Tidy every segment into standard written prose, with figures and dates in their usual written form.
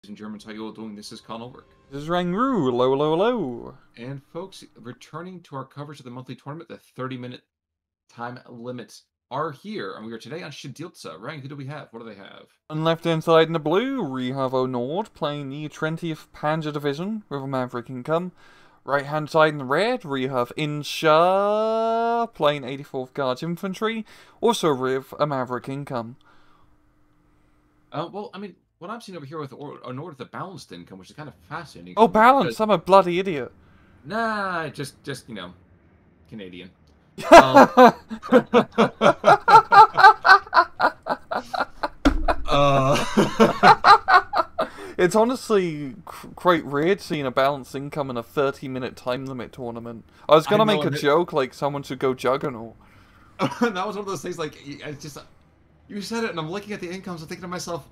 In German, how you all doing? This is Onord. This is Rangru, hello, hello, hello. And folks, returning to our coverage of the monthly tournament, the 30-minute time limits are here. And we are today on Shadiltsa. Rang, who do we have? What do they have? On the left-hand side in the blue, we have Onord playing the 20th Panzer Division with a Maverick income. Right-hand side in the red, we have Insha playing 84th Guards Infantry, also with a Maverick income. Well, I mean, what I'm seeing over here with Onord is the balanced income, which is kind of fascinating. Oh, balance! I'm a bloody idiot. Nah, just Canadian. uh, It's honestly quite weird seeing a balanced income in a 30-minute time limit tournament. I was gonna make a joke like someone should go Juggernaut. That was one of those things like, it's just, you said it and I'm looking at the incomes and thinking to myself,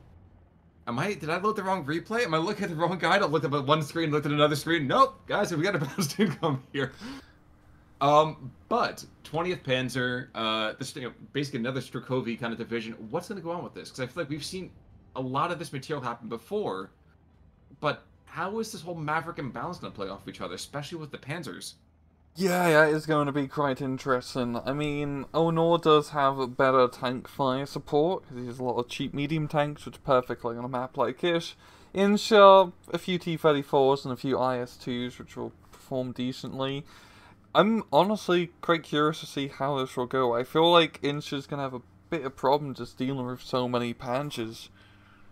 did I load the wrong replay? Am I looking at the wrong guide? I looked at one screen, looked at another screen. Nope, guys, we got a balanced income here. But 20th Panzer, this basically another Strakovy kind of division. What's going to go on with this? Because I feel like we've seen a lot of this material happen before, but how is this whole Maverick and balance going to play off each other, especially with the Panzers? Yeah, it's going to be quite interesting. I mean, Onord does have a better tank fire support, because he has a lot of cheap medium tanks, which are perfectly on a map like this. Insha, a few T-34s and a few IS-2s, which will perform decently. I'm honestly quite curious to see how this will go. I feel like Insha's going to have a bit of problem just dealing with so many Panzers,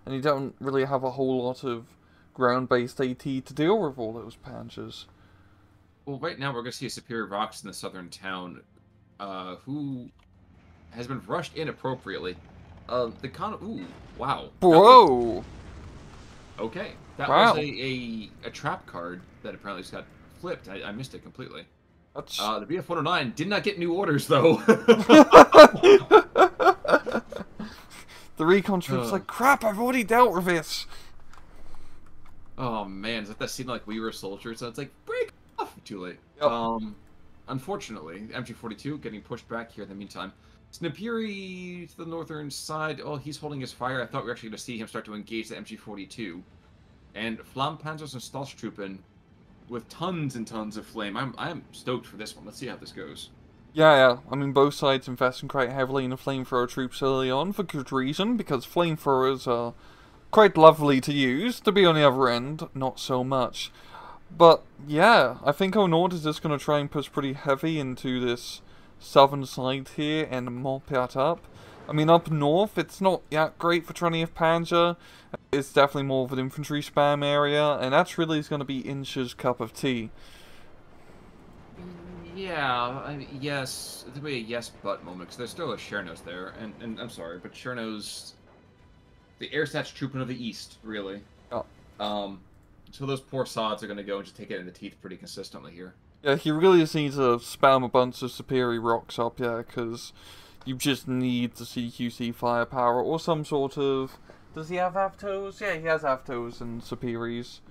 and you don't really have a whole lot of ground-based AT to deal with all those Panzers. Well, right now we're going to see a Superior Rocks in the southern town, who has been rushed inappropriately. Ooh, wow. Whoa! Okay, that wow. was a trap card that apparently just got flipped. I missed it completely. That's... the BF-109 did not get new orders, though. The recon troops like, crap, I've already dealt with this. Oh, man, that seemed like we were soldiers, so it's like, break off! Too late. Yep. Unfortunately, MG-42 getting pushed back here in the meantime. Snapiri to the northern side. Oh, he's holding his fire. I thought we were actually going to see him start to engage the MG-42. And Flampanzers and Stahlstruppen with tons and tons of flame. I'm stoked for this one. Let's see how this goes. Yeah. I mean, both sides investing quite heavily in the flamethrower troops early on for good reason, because flamethrowers are quite lovely to use. To be on the other end, not so much. But yeah, I think Onord is just going to try and push pretty heavy into this southern side here and mop it up. I mean, up north, it's not that great for 20th Panzer. It's definitely more of an infantry spam area, and that's really going to be Insha's cup of tea. Yeah, yes. It'll be a yes but moment, because there's still a Chernos there, and I'm sorry, but Chernos, the air stats trooping of the east, really. Oh. So those poor sods are going to go and just take it in the teeth pretty consistently here. Yeah, he really just needs to spam a bunch of superior rocks up, yeah, because you just need the CQC firepower or some sort of... Does he have Avtos? Yeah, he has Avtos and superiors.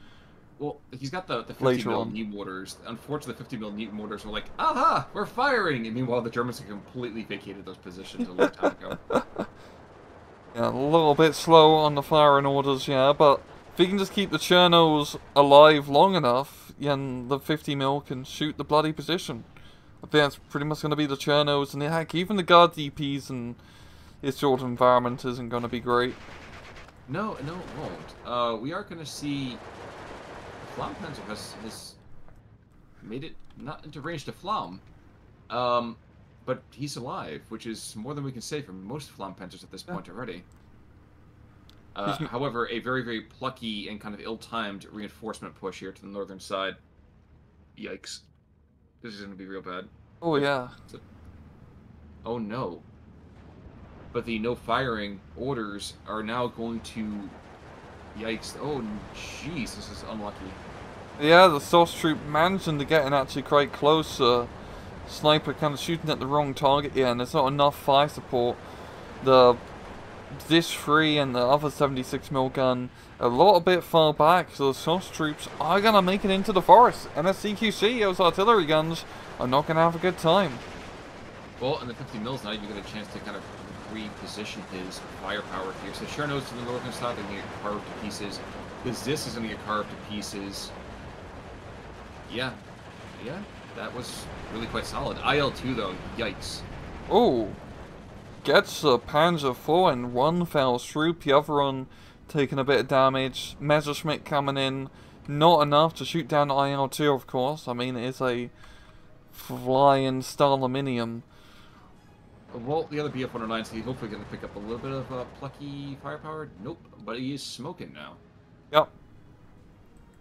Well, he's got the 50mm neat mortars. Unfortunately, the 50mm neat mortars were like, aha, we're firing! And meanwhile, the Germans have completely vacated those positions a long time ago. Yeah, a little bit slow on the firing orders, yeah, but if he can just keep the Chernos alive long enough, then the 50mm can shoot the bloody position. I think that's pretty much going to be the Chernos, and heck, even the Guard DPs and this sort of environment isn't going to be great. No, it won't. We are going to see... Flampanzer has made it not into range to Flam. But he's alive, which is more than we can say for most Flampanzers at this point already. However, a very, very plucky and kind of ill-timed reinforcement push here to the northern side. Yikes. This is going to be real bad. Oh, yeah. Oh, no. But the no-firing orders are now going to... Yikes. Oh, jeez, this is unlucky. Yeah, the Source Troop managing to get in actually quite close. Sniper kind of shooting at the wrong target, yeah, and there's not enough fire support. This 3 and the other 76mm gun a little bit far back, so the Source Troops are going to make it into the forest. And the CQC, those artillery guns, are not going to have a good time. Well, and the 50mm not even get a chance to kind of reposition his firepower here. So Chernos to the northern side, they can get carved to pieces. The Zis is going to get carved to pieces. Yeah. Yeah, that was really quite solid. IL-2, though, yikes. Oh, gets a Panzer IV in one fell swoop. The other one taking a bit of damage. Messerschmitt coming in. Not enough to shoot down IL-2, of course. I mean, it is a flying Staluminium. Well, the other BF-109 is hopefully going to pick up a little bit of plucky firepower. Nope, but he is smoking now. Yep.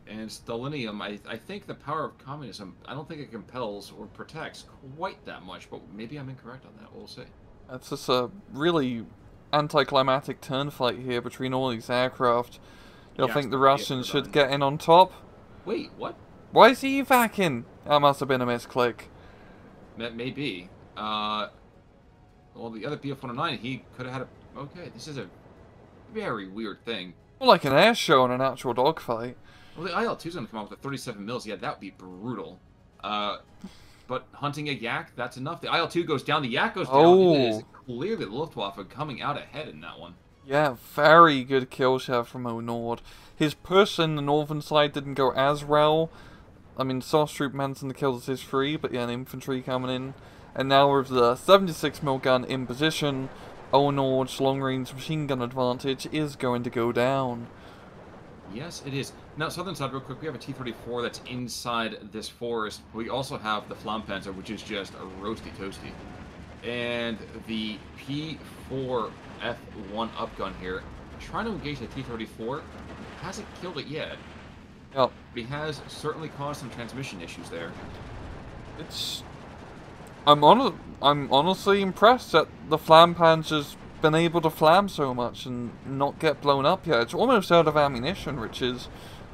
And Stalinium, I think the power of communism, I don't think it compels or protects quite that much, but maybe I'm incorrect on that. We'll see. It's just a really anticlimactic turn fight here between all these aircraft. You'll think the Russians should get in on top. Wait, what? Why is he evacing? That must have been a misclick. That may be. Well, the other BF-109, he could have had a... Okay, this is a very weird thing. More like an air show in an actual dogfight. Well, the IL-2 is going to come out with a 37 mils. Yeah, that would be brutal. But hunting a Yak, that's enough. The IL-2 goes down, the Yak goes down. Oh. It is clearly the Luftwaffe coming out ahead in that one. Yeah, very good kill shot from Onord. His push in the northern side didn't go as well. I mean, Source Troop managed to kill his 3, but yeah, an infantry coming in. And now with the 76mm gun in position, Onord's long-range machine gun advantage is going to go down. Yes, it is. Now, southern side, real quick, we have a T-34 that's inside this forest. We also have the Flampanzer, which is just a roasty toasty. And the P4 F1 upgun here, trying to engage the T-34, hasn't killed it yet. Yep. But he has certainly caused some transmission issues there. It's... I'm honestly impressed that the Flampanzer's been able to flam so much and not get blown up yet. It's almost out of ammunition, which is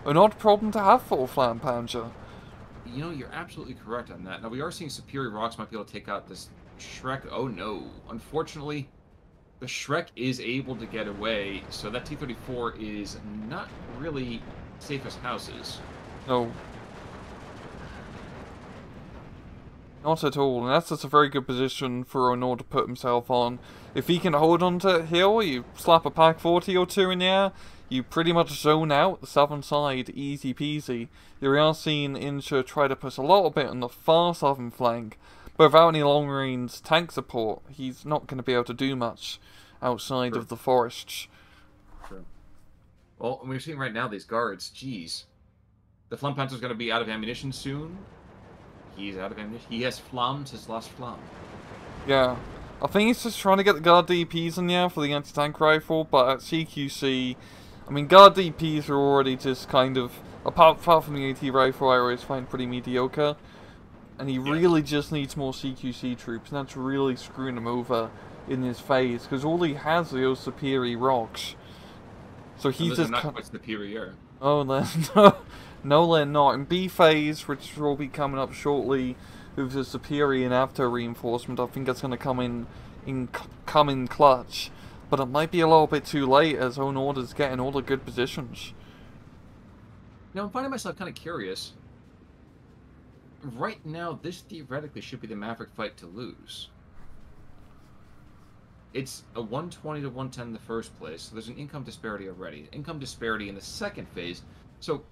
an odd problem to have for a Flampanzer. You know, you're absolutely correct on that. Now, we are seeing superior rocks might be able to take out this Shrek. Oh, no. Unfortunately, the Shrek is able to get away, so that T-34 is not really safe as houses. No. Not at all, and that's just a very good position for Onord to put himself on. If he can hold on to that hill, you slap a Pak 40 or 2 in the air, you pretty much zone out the southern side, easy peasy. You are seeing Insha try to push a little bit on the far southern flank, but without any long range tank support, he's not going to be able to do much outside of the forests. True. Well, we're seeing right now these guards, jeez. The Flampanzer's going to be out of ammunition soon. He's out of ammunition. He has flammed his last flam. Yeah. I think he's just trying to get the guard DPs in there for the anti-tank rifle, but at CQC, I mean, guard DPs are already just kind of, apart from the AT rifle, I always find pretty mediocre. And he really just needs more CQC troops, and that's really screwing him over in his phase, because all he has are those superior rocks. So he's just... not quite superior. Oh, no. No, they're not. In B phase, which will be coming up shortly, with the superior NAVTO reinforcement, I think that's going to come in clutch. But it might be a little bit too late, as Onord is getting all the good positions. Now, I'm finding myself kind of curious. Right now, this theoretically should be the Maverick fight to lose. It's a 120 to 110 in the first place, so there's an income disparity already. Income disparity in the second phase, so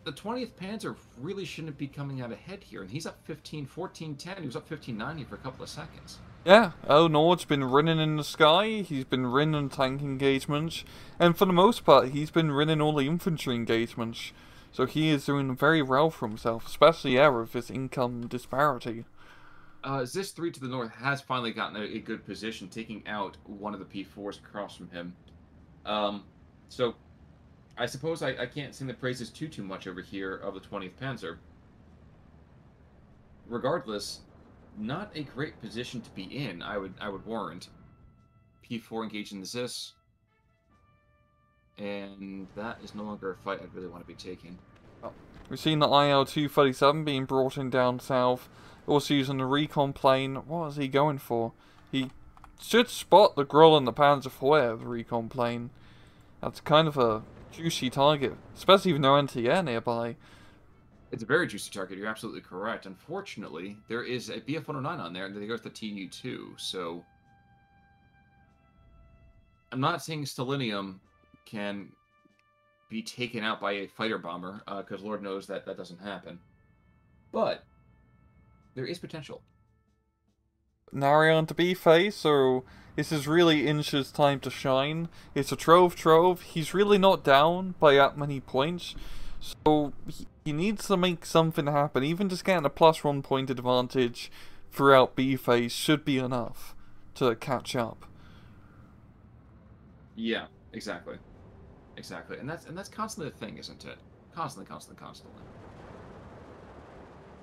the 20th Panzer really shouldn't be coming out ahead here, and he's up 15, 14, 10. He was up 15.90 for a couple of seconds. Yeah, Onord's been running in the sky, he's been running tank engagements, and for the most part, he's been running all the infantry engagements. So he is doing very well for himself, especially with this income disparity. Zis 3 to the north has finally gotten a good position, taking out one of the P4s across from him. So I suppose I can't sing the praises too much over here of the 20th Panzer. Regardless, not a great position to be in, I would warrant. P4 engaging the Zis. And that is no longer a fight I'd really want to be taking. We've seen the IL-237 being brought in down south. Also using the recon plane. What is he going for? He should spot the Grill and the Panzer IV, the recon plane. That's kind of a juicy target, especially with no anti-air nearby. It's a very juicy target, you're absolutely correct. Unfortunately, there is a BF-109 on there, and there goes the TU-2, so... I'm not saying Stalinium can be taken out by a fighter bomber, because Lord knows that that doesn't happen. But there is potential. Narion to be face, so this is really Insha's time to shine. It's a Trove. He's really not down by that many points, so he needs to make something happen. Even just getting a +1 point advantage throughout B phase should be enough to catch up. Yeah, exactly. Exactly. And that's constantly the thing, isn't it? Constantly.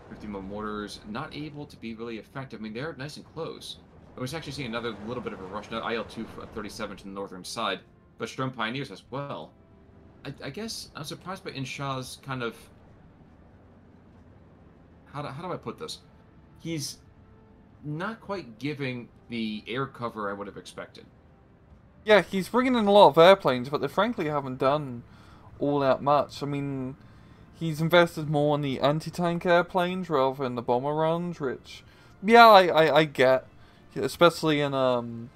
50 more mortars, not able to be really effective. I mean, they're nice and close. I was actually seeing another little bit of a rush. Now, IL-2 37 to the northern side, but Strom Pioneers as well. I guess I'm surprised by Insha's kind of... How do I put this? He's not quite giving the air cover I would have expected. Yeah, he's bringing in a lot of airplanes, but they frankly haven't done all that much. I mean, he's invested more in the anti-tank airplanes rather than the bomber runs, which, yeah, I get. Especially in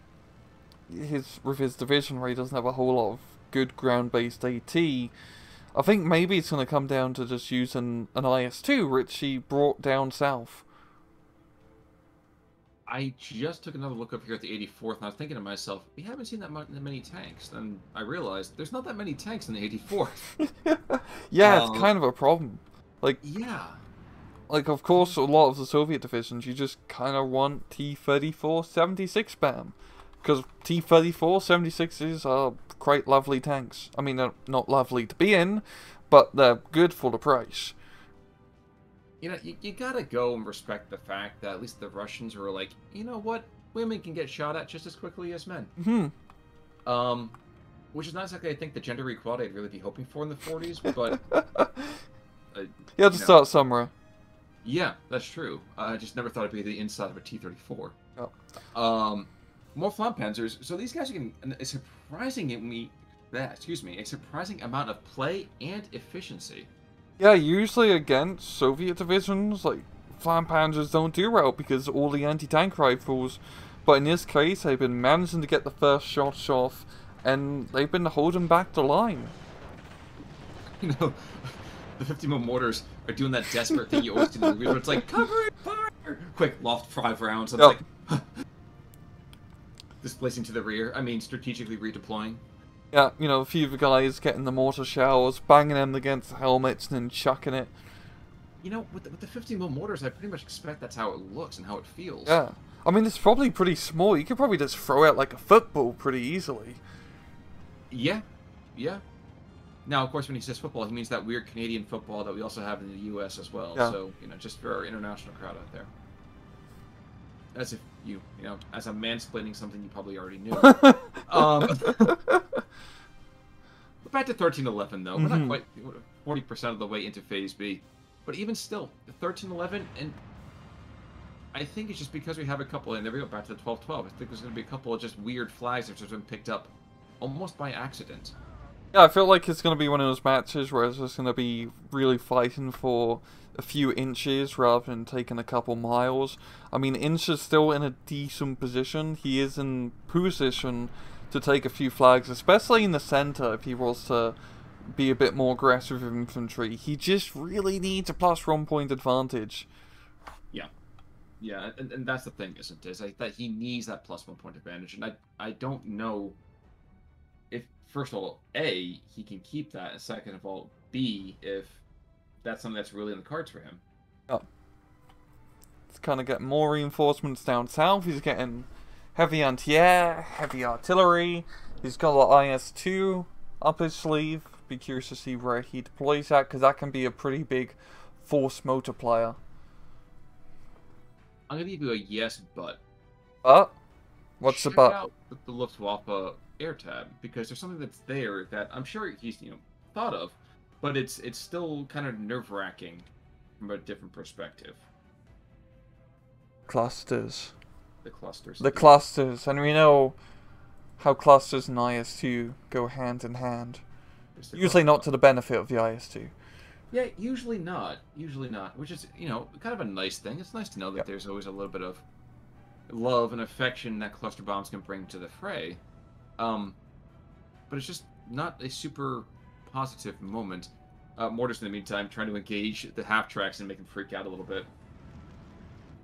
with his division where he doesn't have a whole lot of good ground-based AT. I think maybe it's going to come down to just using an IS-2, which he brought down south. I just took another look up here at the 84th, and I was thinking to myself, we haven't seen that many tanks. Then I realized there's not that many tanks in the 84th. Yeah, it's kind of a problem. Like, yeah. Like, of course, a lot of the Soviet divisions, you just kind of want T-34 76 spam. Because T-34 76s are quite lovely tanks. I mean, they're not lovely to be in, but they're good for the price. You know, you gotta go and respect the fact that at least the Russians were like, you know what? Women can get shot at just as quickly as men. Mm-hmm. Which is not exactly, I think, the gender equality I'd really be hoping for in the 40s, but... you have to start somewhere. Yeah, that's true. I just never thought it'd be the inside of a T-34. Oh. More Flampanzers. So these guys are getting a surprising amount of play and efficiency. Yeah, usually against Soviet divisions, like, Flampanzers don't do well because all the anti-tank rifles. But in this case, they've been managing to get the first shots off, and they've been holding back the line. You know, the 50 mil mortars are doing that desperate thing you always do in the movie where it's like, cover it, fire! Quick, loft 5 rounds. And it's like, displacing to the rear. I mean, strategically redeploying. Yeah, you know, a few of the guys getting the mortar showers, banging them against the helmets, and then chucking it. You know, with the 50 mil mortars, I pretty much expect that's how it looks and how it feels. Yeah. I mean, it's probably pretty small. You could probably just throw out like a football pretty easily. Yeah. Yeah. Now, of course, when he says football, he means that weird Canadian football that we also have in the U.S. as well. Yeah. So, you know, just for our international crowd out there. As if you know, as I'm mansplaining something you probably already knew. Back to 1311, though. We're not quite 40% of the way into Phase B. But even still, 1311, and I think it's just because we have a couple, and there we go, back to the 1212. I think there's going to be a couple of just weird flags that have been picked up almost by accident. Yeah, I feel like it's going to be one of those matches where it's just going to be really fighting for a few inches rather than taking a couple miles. I mean, Insha's still in a decent position. He is in position to take a few flags, especially in the center if he was to be a bit more aggressive with infantry. He just really needs a +1 point advantage. Yeah. Yeah, and that's the thing, isn't it? That he needs that +1 point advantage, and I don't know if, first of all, A, he can keep that, and second of all, B, if that's something that's really in the cards for him. Oh. He's kind of getting more reinforcements down south. He's getting heavy anti-air, heavy artillery. He's got the IS-2 up his sleeve. Be curious to see where he deploys that, because that can be a pretty big force multiplier. I'm going to give you a yes, but... But? What's the but? Check out the Luftwaffe air tab, because there's something that's there that I'm sure he's, thought of, but it's still kind of nerve-wracking from a different perspective. Clusters. The clusters. The clusters, and we know how clusters and IS-2 go hand in hand. Usually not to the benefit of the IS-2. Yeah, usually not. Usually not. Which is, kind of a nice thing. It's nice to know that there's always a little bit of love and affection that cluster bombs can bring to the fray. But it's just not a super positive moment. Mortis, in the meantime, trying to engage the half-tracks and make him freak out a little bit.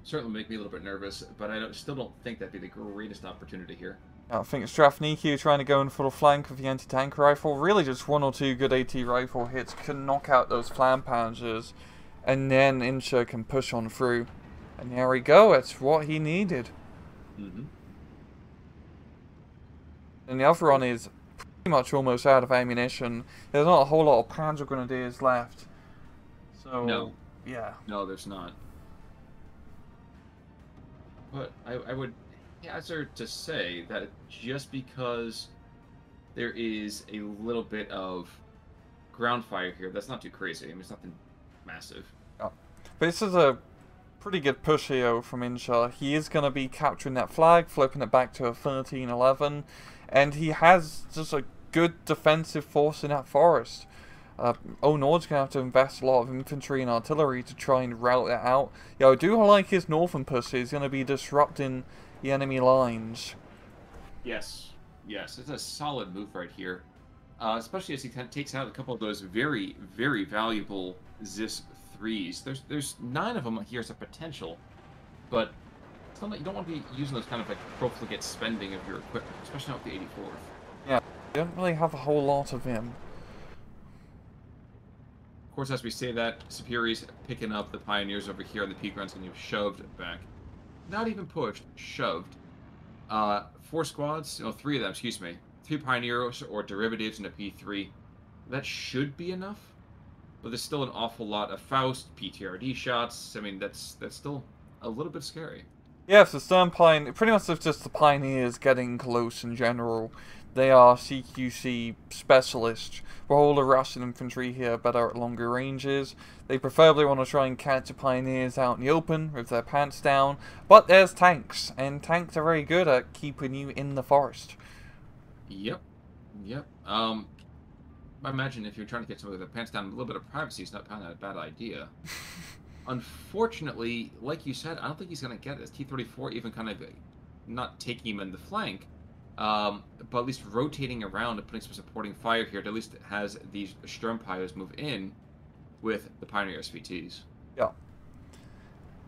Certainly make me a little bit nervous, but I still don't think that'd be the greatest opportunity here. I think Strafniki trying to go in for the flank with the anti-tank rifle. Really just one or two good AT rifle hits can knock out those flanpanzers, and then Insha can push on through. And there we go, it's what he needed. Mm-hmm. And the other one is pretty much almost out of ammunition. There's not a whole lot of Panzer Grenadiers left. So, no. Yeah. No, there's not. But I would hazard to say that just because there is a little bit of ground fire here, that's not too crazy. I mean, it's nothing massive. Oh. But this is a pretty good push here from Insha. He is going to be capturing that flag, flipping it back to a 13-11, and he has just a good defensive force in that forest. Onord's going to have to invest a lot of infantry and artillery to try and route it out. Yeah, I do like his northern push. He's going to be disrupting the enemy lines. Yes, it's a solid move right here. Especially as he takes out a couple of those very, very valuable Zis 3s. There's 9 of them here as a potential, but you don't want to be using those kind of like profligate spending of your equipment, especially not with the 84th. Yeah, you don't really have a whole lot of him. Of course, as we say that, Superior's picking up the Pioneers over here, and the Peak Run's getting shoved back. Not even pushed, shoved. 4 squads, no, 3 of them, excuse me. 3 Pioneers or derivatives and a P3. That should be enough, but there's still an awful lot of Faust, PTRD shots. I mean, that's still a little bit scary. Yes, the Stern Pioneer, pretty much it's just the Pioneers getting close in general. They are CQC specialists, where all the Russian infantry here are better at longer ranges. They preferably want to try and catch the Pioneers out in the open with their pants down, but there's tanks, and tanks are very good at keeping you in the forest. Yep. I imagine if you're trying to get somebody with their pants down, a little bit of privacy is not a bad idea. Unfortunately, like you said, I don't think he's going to get it. T-34 even kind of not taking him in the flank, but at least rotating around and putting some supporting fire here to at least has these Sturmpires move in with the Pioneer SVTs. Yeah.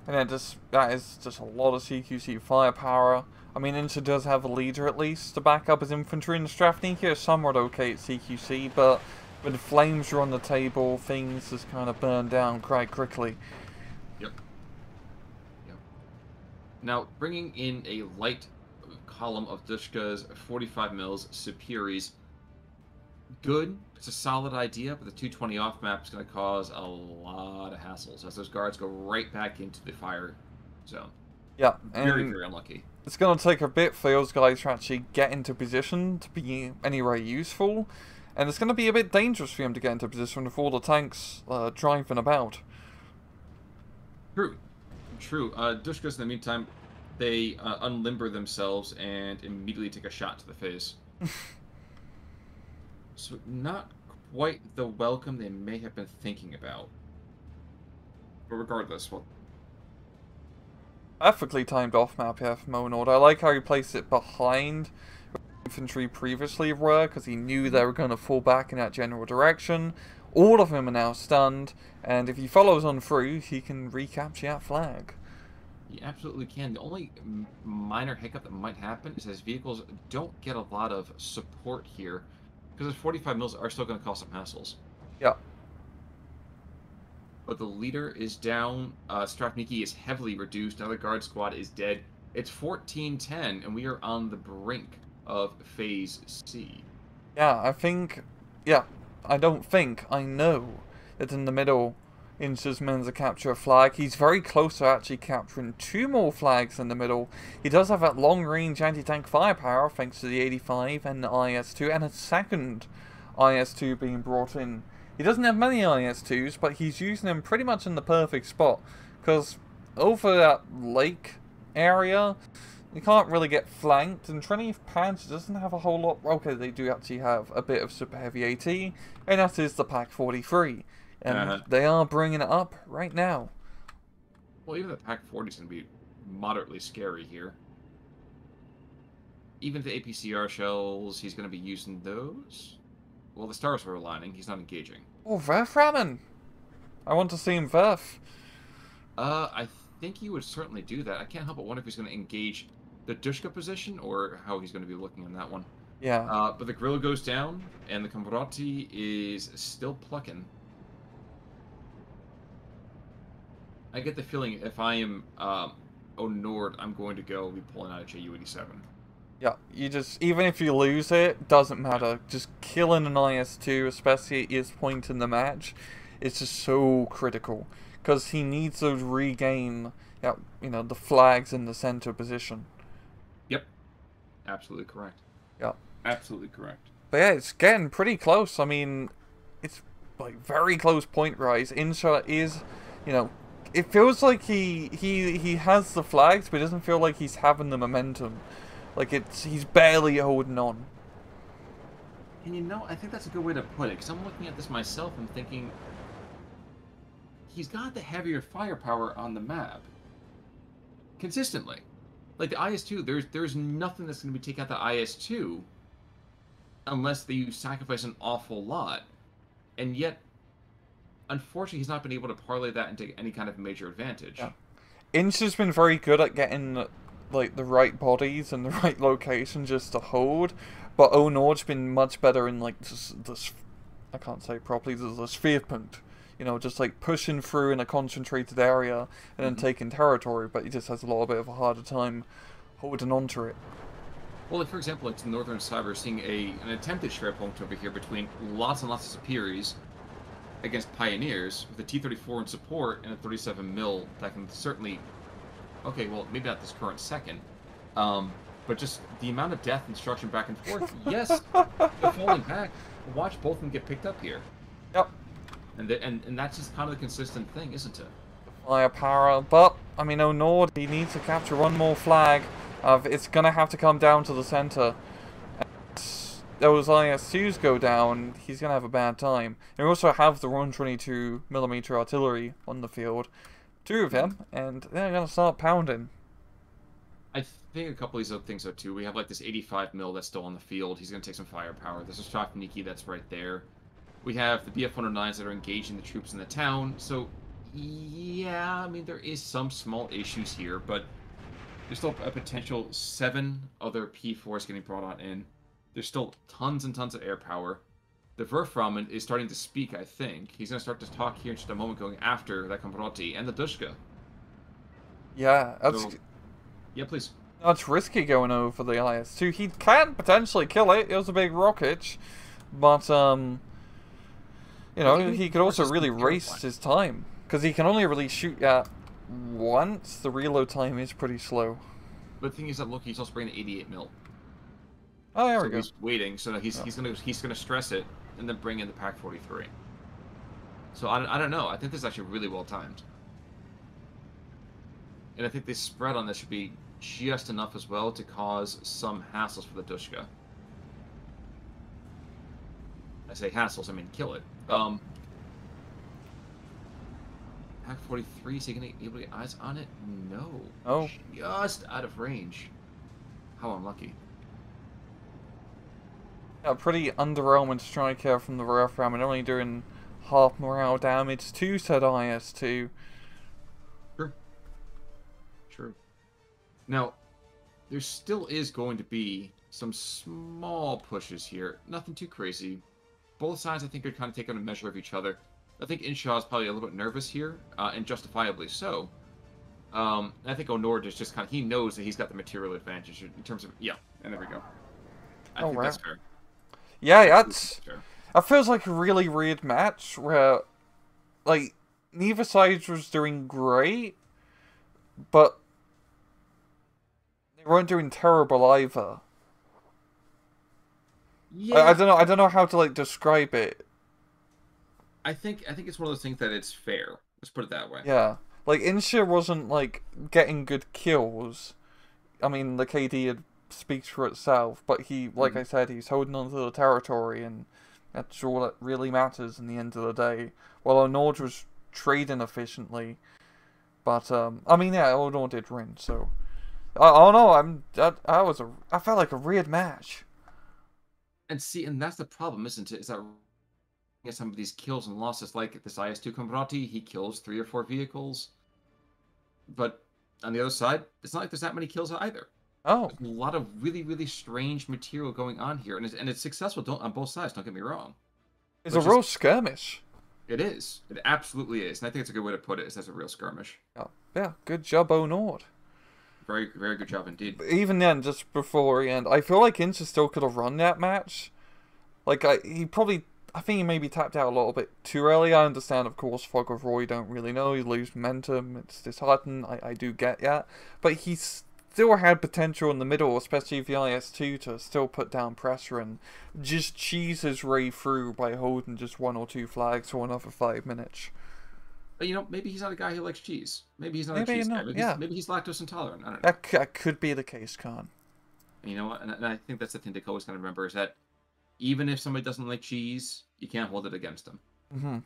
And then that is just a lot of CQC firepower. I mean, Insha does have a leader at least to back up his infantry, and Strafniki is somewhat okay at CQC, but when the flames are on the table, things just kind of burn down quite quickly. Yep. Now, bringing in a light column of Dushka's 45 mils Superiors, good. It's a solid idea, but the 220 off map is going to cause a lot of hassles as those guards go right back into the fire zone. Yeah, very, very unlucky. It's going to take a bit for those guys to actually get into position to be anywhere useful, and it's going to be a bit dangerous for him to get into position with all the tanks driving about. True. Dushkas, in the meantime, they unlimber themselves and immediately take a shot to the face. So not quite the welcome they may have been thinking about. But regardless, well... Perfectly timed off-map here from Onord. I like how he placed it behind where infantry previously were, because he knew they were going to fall back in that general direction. All of them are now stunned, and if he follows on through, he can recapture that flag. He absolutely can. The only minor hiccup that might happen is his vehicles don't get a lot of support here, because his 45 mils are still going to cause some hassles. Yeah. But the leader is down. Strafniki is heavily reduced. Another guard squad is dead. It's 14-10, and we are on the brink of Phase C. Yeah, I know that in the middle, Insha's men to capture a flag. He's very close to actually capturing 2 more flags in the middle. He does have that long-range anti-tank firepower thanks to the 85 and the IS-2, and a second IS-2 being brought in. He doesn't have many IS-2s, but he's using them pretty much in the perfect spot, because over that lake area, you can't really get flanked, and Tourney Panzer doesn't have a whole lot. Okay, they do actually have a bit of super heavy AT, and that is the Pack 43, and they are bringing it up right now. Well, even the Pack 40 is going to be moderately scary here. Even the APCR shells, he's going to be using those. Well, the stars are aligning. He's not engaging. Oh, Verf Ramen! I want to see him Verf. I think he would certainly do that. I can't help but wonder if he's going to engage the Dushka position or how he's going to be looking on that one. Yeah. But the Gorilla goes down, and the Combrati is still plucking. I get the feeling if I am Onord, I'm going to go be pulling out a JU-87. Yeah, you just, even if you lose it, doesn't matter. Just killing an IS-2, especially at his point in the match, is just so critical. Because he needs to regain, the flags in the center position. Yep. Absolutely correct. Yeah. Absolutely correct. But yeah, it's getting pretty close. I mean, it's like very close point rise. Insha is, it feels like he has the flags, but it doesn't feel like he's having the momentum. Like he's barely holding on. And I think that's a good way to put it, because I'm looking at this myself and thinking, he's got the heavier firepower on the map. Consistently. Like the IS-2, there's nothing that's going to be taking out the IS-2 unless you sacrifice an awful lot. And yet, unfortunately, he's not been able to parlay that into any kind of major advantage. Yeah. Insha's been very good at getting like the right bodies and the right location just to hold, but Onord's been much better in like this I can't say properly, the sphere point. Just like pushing through in a concentrated area and then taking territory, but he just has a little bit of a harder time holding on to it. Well, like for example, like to the northern side, we're seeing an attempted share point over here between lots and lots of Superiors against Pioneers with a T-34 in support and a 37 mil that can certainly, okay, well maybe not this current second, but just the amount of death and destruction back and forth. Yes, they're falling back. Watch both of them get picked up here. Yep. And that's just kind of the consistent thing, isn't it? Firepower, but I mean Onord, he needs to capture one more flag. It's gonna have to come down to the center. Those IS-2s go down, he's gonna have a bad time. And we also have the 122mm artillery on the field, 2 of them, and they're gonna start pounding. I think a couple of these other things are too. We have like this 85 mil that's still on the field. He's gonna take some firepower. There's a Strafaniki that's right there. We have the BF-109s that are engaging the troops in the town. So, yeah, I mean, there is some small issues here, but there's still a potential 7 other P4s getting brought on in. There's still tons and tons of air power. The Verframen is starting to speak, I think. He's going to start to talk here in just a moment, going after that Komproti and the Dushka. Yeah, that's... So, yeah, please. That's risky going over the IS-2. He can potentially kill it. It was a big rocket. But, he could also really waste his time. Because he can only really shoot at once. The reload time is pretty slow. But the thing is that, look, he's also bringing 88 mil. Oh, there we go. He's waiting, so he's gonna stress it and then bring in the Pack 43. So I don't know. I think this is actually really well timed, and I think the spread on this should be just enough as well to cause some hassles for the Dushka. I say hassles, I mean kill it. Pack 43, is he gonna be able to get eyes on it? No. Oh. Just out of range. How unlucky. A pretty underwhelming strike here from the Verframen, only doing half morale damage to said IS-2. True. True. Now, there still is going to be some small pushes here. Nothing too crazy. Both sides, I think, are kind of taking a measure of each other. I think Insha is probably a little bit nervous here, and justifiably so. I think Onord is just kind of, he knows that he's got the material advantage in terms of, yeah, and there we go. I think that's fair. Yeah, that feels like a really weird match where, like, neither side was doing great, but they weren't doing terrible either. Yeah, I don't know how to like describe it. I think it's one of those things that it's fair. Let's put it that way. Yeah, like Insha wasn't like getting good kills. I mean, the KD speaks for itself, but he, like I said, he's holding on to the territory, and that's all that really matters in the end of the day. Well, Onord was trading efficiently, but I mean, yeah, Onord did win. So, I don't know. I felt like a weird match. And see, and that's the problem, isn't it? Is that get some of these kills and losses, like this IS-2 Combrati, he kills 3 or 4 vehicles. But on the other side, it's not like there's that many kills either. Oh, There's a lot of really, really strange material going on here, and it's successful on both sides, don't get me wrong. it's a real skirmish. It is. It absolutely is. And I think it's a good way to put it, is as a real skirmish. Oh, yeah, good job, Onord. Very, very good job indeed. Even then, just before the end, I feel like Insha still could have run that match. Like, I think he maybe tapped out a little bit too early. I understand, of course, Fog of Roy don't really know. You lose momentum. It's disheartening. I do get that. But he still had potential in the middle, especially the IS-2, to still put down pressure and just cheese his way through by holding just 1 or 2 flags for another 5 minutes. But, you know, maybe he's not a guy who likes cheese. Maybe he's not a cheese guy. Maybe he's lactose intolerant. I don't know. That could be the case, Khan. You know what? And I think that's the thing to always kind of remember is that even if somebody doesn't like cheese, you can't hold it against them. Mm-hmm.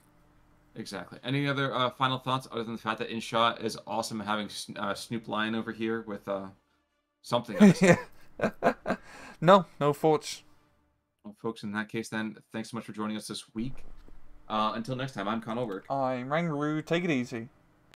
Exactly. Any other final thoughts other than the fact that Insha is awesome having Snoop Lion over here with something? No thoughts. Well, folks, in that case, then, thanks so much for joining us this week. Until next time, I'm Onord. I'm Rangaroo. Take it easy.